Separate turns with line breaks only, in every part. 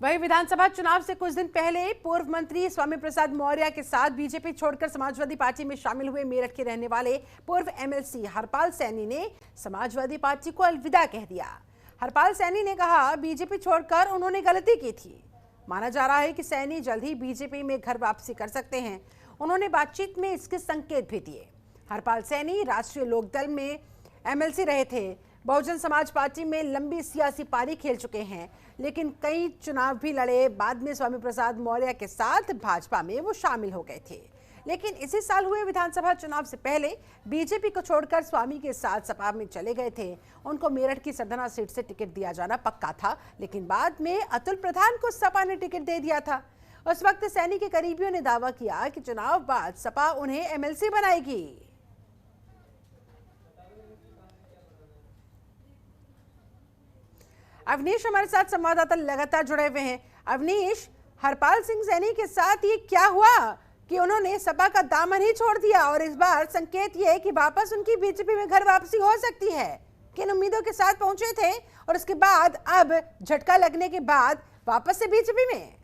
वहीं विधानसभा चुनाव से कुछ दिन पहले पूर्व मंत्री स्वामी प्रसाद मौर्य के साथ बीजेपी छोड़कर समाजवादी पार्टी में शामिल हुए मेरठ के रहने वाले पूर्व एमएलसी हरपाल सैनी ने समाजवादी पार्टी को अलविदा कह दिया। हरपाल सैनी ने कहा, बीजेपी छोड़कर उन्होंने गलती की थी। माना जा रहा है कि सैनी जल्द ही बीजेपी में घर वापसी कर सकते हैं। उन्होंने बातचीत में इसके संकेत भी दिए। हरपाल सैनी राष्ट्रीय लोकदल में एमएलसी रहे थे। बहुजन समाज पार्टी में लंबी सियासी पारी खेल चुके हैं, लेकिन कई चुनाव भी लड़े। बाद में स्वामी प्रसाद मौर्य के साथ भाजपा में वो शामिल हो गए थे। लेकिन इसी साल हुए विधानसभा चुनाव से पहले बीजेपी को छोड़कर स्वामी के साथ सपा में चले गए थे। उनको मेरठ की सरधना सीट से टिकट दिया जाना पक्का था, लेकिन बाद में अतुल प्रधान को सपा ने टिकट दे दिया था। उस वक्त सैनी के करीबियों ने दावा किया कि चुनाव बाद सपा उन्हें एमएलसी बनाएगी। अवनीश हमारे साथ संवाददाता लगातार जुड़े हुए हैं। अवनीश, हरपाल सिंह सैनी के साथ ये क्या हुआ कि उन्होंने सपा का दामन ही छोड़ दिया और इस बार संकेत ये है कि वापस उनकी बीजेपी में घर वापसी हो सकती है। किन उम्मीदों के साथ पहुंचे थे और उसके बाद अब झटका लगने के बाद वापस से बीजेपी में?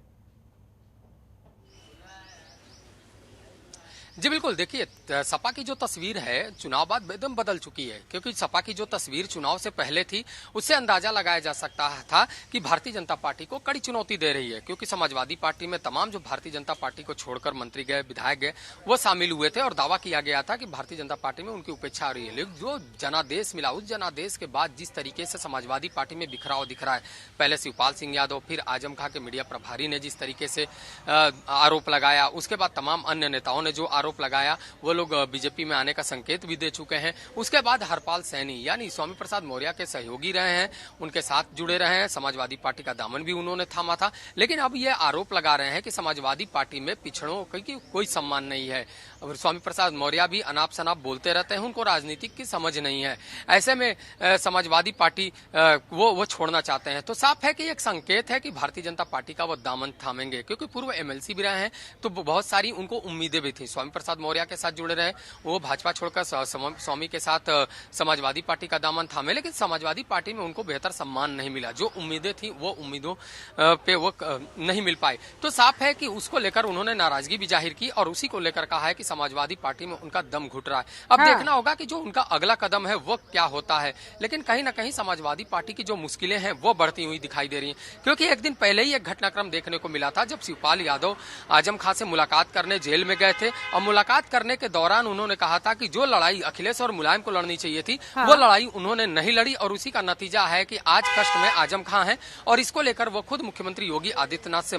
जी बिल्कुल, देखिए सपा की जो तस्वीर है चुनाव बाद एकदम बदल चुकी है, क्योंकि सपा की जो तस्वीर चुनाव से पहले थी उससे अंदाजा लगाया जा सकता था कि भारतीय जनता पार्टी को कड़ी चुनौती दे रही है, क्योंकि समाजवादी पार्टी में तमाम जो भारतीय जनता पार्टी को छोड़कर मंत्री गए, विधायक गए, वो शामिल हुए थे और दावा किया गया था कि भारतीय जनता पार्टी में उनकी उपेक्षा हो रही है। लेकिन जो जनादेश मिला, उस जनादेश के बाद जिस तरीके से समाजवादी पार्टी में बिखराव दिख रहा है, पहले शिवपाल सिंह यादव, फिर आजम खां के मीडिया प्रभारी ने जिस तरीके से आरोप लगाया, उसके बाद तमाम अन्य नेताओं ने जो आरोप लगाया, वो लोग बीजेपी में आने का संकेत भी दे चुके हैं। उसके बाद हरपाल सैनी यानी स्वामी प्रसाद मौर्य के सहयोगी रहे हैं, उनके साथ जुड़े रहे हैं, समाजवादी पार्टी का दामन भी उन्होंने थामा था। लेकिन अब ये आरोप लगा रहे हैं कि समाजवादी पार्टी में पिछड़ों की कोई सम्मान नहीं है। स्वामी प्रसाद मौर्य भी अनाप शनाप बोलते रहते हैं, उनको राजनीतिक की समझ नहीं है। ऐसे में समाजवादी पार्टी वो छोड़ना चाहते हैं। तो साफ है कि एक संकेत है कि भारतीय जनता पार्टी का वो दामन थामेंगे, क्योंकि पूर्व एमएलसी भी रहे हैं तो बहुत सारी उनको उम्मीदें भी थी। स्वामी प्रसाद मौर्य के साथ जुड़े रहे, वो भाजपा छोड़कर स्वामी के साथ समाजवादी पार्टी का दामन थामे, लेकिन समाजवादी पार्टी में उनको बेहतर सम्मान नहीं मिला। जो उम्मीदें थी वो उम्मीदों पे वो नहीं मिल पाए। तो साफ है कि उसको लेकर उन्होंने नाराजगी भी जाहिर की और उसी को लेकर कहा है कि समाजवादी पार्टी में उनका दम घुट रहा है। अब देखना होगा कि जो उनका अगला कदम है वो क्या होता है। लेकिन कहीं ना कहीं समाजवादी पार्टी की जो मुश्किलें हैं वो बढ़ती हुई दिखाई दे रही हैं, क्योंकि एक दिन पहले ही एक घटनाक्रम देखने को मिला था जब शिवपाल यादव आजम खां से मुलाकात करने जेल में गए थे और मुलाकात करने के दौरान उन्होंने कहा था कि जो लड़ाई अखिलेश और मुलायम को लड़नी चाहिए थी वो लड़ाई उन्होंने नहीं लड़ी और उसी का नतीजा है कि आज कष्ट में आजम खां है और इसको लेकर वो खुद मुख्यमंत्री योगी आदित्यनाथ से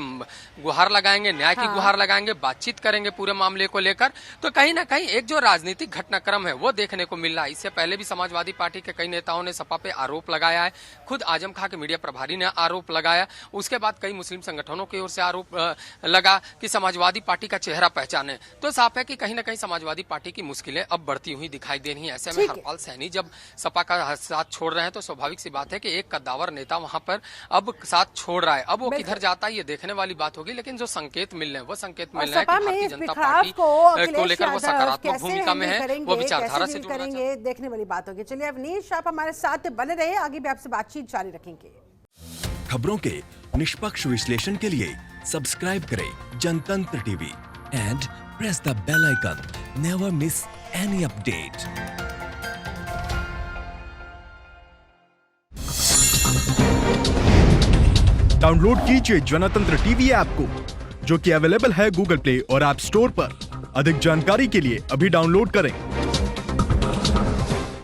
गुहार लगाएंगे, न्याय की गुहार लगाएंगे, बातचीत करेंगे पूरे मामले को लेकर। तो कहीं ना कहीं एक जो राजनीतिक घटनाक्रम है वो देखने को मिल रहा है। इससे पहले भी समाजवादी पार्टी के कई नेताओं ने सपा पे आरोप लगाया है, खुद आजम खां के मीडिया प्रभारी ने आरोप लगाया। उसके बाद कई मुस्लिम संगठनों की ओर से आरोप लगा कि समाजवादी पार्टी का चेहरा पहचाने। तो साफ है कि कहीं ना कहीं समाजवादी पार्टी की मुश्किलें अब बढ़ती हुई दिखाई दे रही हैं। ऐसे में हरपाल सैनी जब सपा का साथ छोड़ रहे हैं तो स्वाभाविक सी बात है कि एक कद्दावर नेता वहां पर अब साथ छोड़ रहा है। अब वो किधर जाता है ये देखने वाली बात होगी, लेकिन जो संकेत मिल रहे हैं वो संकेत मिल रहे हैं कि भारतीय जनता पार्टी को लेकर वो सकारात्मक भूमिका में है, वो विचारधारा से जुड़ेंगे,
देखने वाली बात होगी। चलिए अवनीश, आप हमारे साथ बने रहे, आगे भी आपसे बातचीत जारी रखेंगे।
खबरों के निष्पक्ष विश्लेषण के लिए सब्सक्राइब करें Janatantra TV and press the bell icon. Never miss any update.
Download कीजिए जनतंत्र टीवी ऐप को, जो कि अवेलेबल है गूगल प्ले और ऐप स्टोर पर। अधिक जानकारी के लिए अभी डाउनलोड करें।